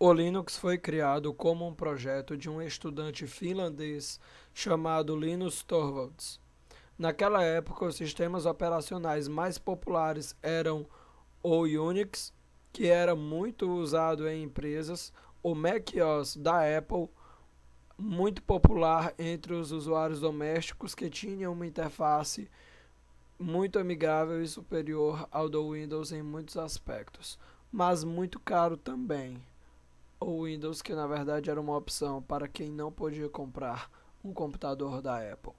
O Linux foi criado como um projeto de um estudante finlandês chamado Linus Torvalds. Naquela época, os sistemas operacionais mais populares eram o Unix, que era muito usado em empresas, o macOS da Apple, muito popular entre os usuários domésticos que tinham uma interface muito amigável e superior ao do Windows em muitos aspectos, mas muito caro também. O Windows, que na verdade era uma opção para quem não podia comprar um computador da Apple.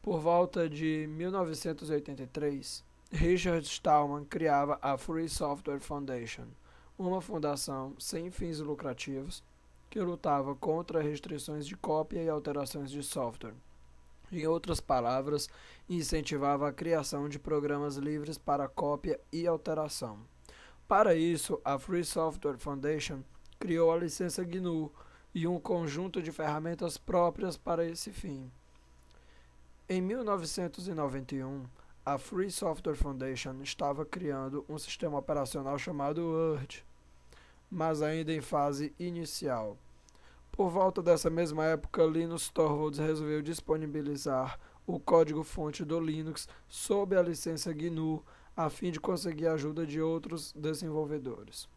Por volta de 1983, Richard Stallman criava a Free Software Foundation, uma fundação sem fins lucrativos que lutava contra restrições de cópia e alterações de software. Em outras palavras, incentivava a criação de programas livres para cópia e alteração. Para isso, a Free Software Foundation criou a licença GNU e um conjunto de ferramentas próprias para esse fim. Em 1991, a Free Software Foundation estava criando um sistema operacional chamado Word, mas ainda em fase inicial. Por volta dessa mesma época, Linus Torvalds resolveu disponibilizar o código-fonte do Linux sob a licença GNU, a fim de conseguir a ajuda de outros desenvolvedores.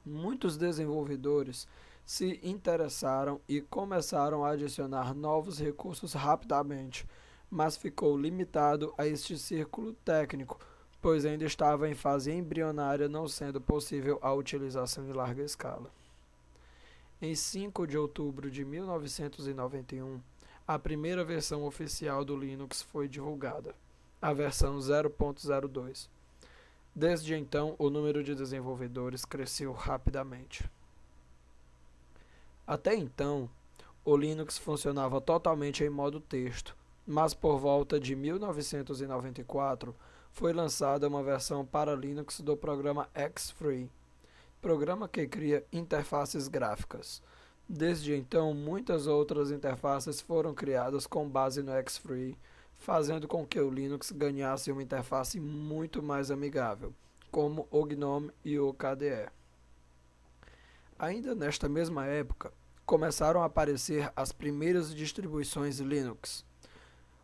Muitos desenvolvedores se interessaram e começaram a adicionar novos recursos rapidamente, mas ficou limitado a este círculo técnico, pois ainda estava em fase embrionária, não sendo possível a utilização em larga escala. Em 5 de outubro de 1991, a primeira versão oficial do Linux foi divulgada, a versão 0.02. Desde então, o número de desenvolvedores cresceu rapidamente. Até então, o Linux funcionava totalmente em modo texto, mas por volta de 1994 foi lançada uma versão para Linux do programa Xfree, programa que cria interfaces gráficas. Desde então, muitas outras interfaces foram criadas com base no Xfree, fazendo com que o Linux ganhasse uma interface muito mais amigável, como o GNOME e o KDE. Ainda nesta mesma época, começaram a aparecer as primeiras distribuições Linux.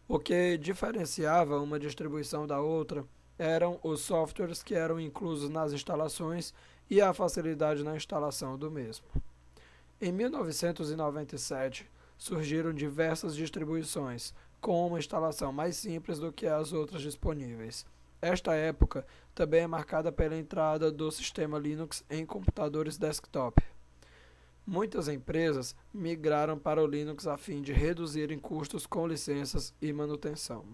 O que diferenciava uma distribuição da outra eram os softwares que eram inclusos nas instalações e a facilidade na instalação do mesmo. Em 1997, surgiram diversas distribuições, com uma instalação mais simples do que as outras disponíveis. Esta época também é marcada pela entrada do sistema Linux em computadores desktop. Muitas empresas migraram para o Linux a fim de reduzirem custos com licenças e manutenção.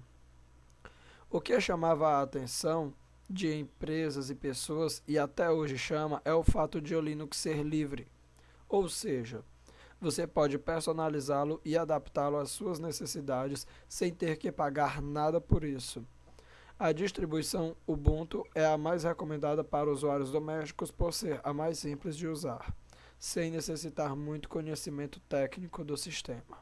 O que chamava a atenção de empresas e pessoas, e até hoje chama, é o fato de o Linux ser livre. Ou seja, você pode personalizá-lo e adaptá-lo às suas necessidades sem ter que pagar nada por isso. A distribuição Ubuntu é a mais recomendada para usuários domésticos por ser a mais simples de usar, sem necessitar muito conhecimento técnico do sistema.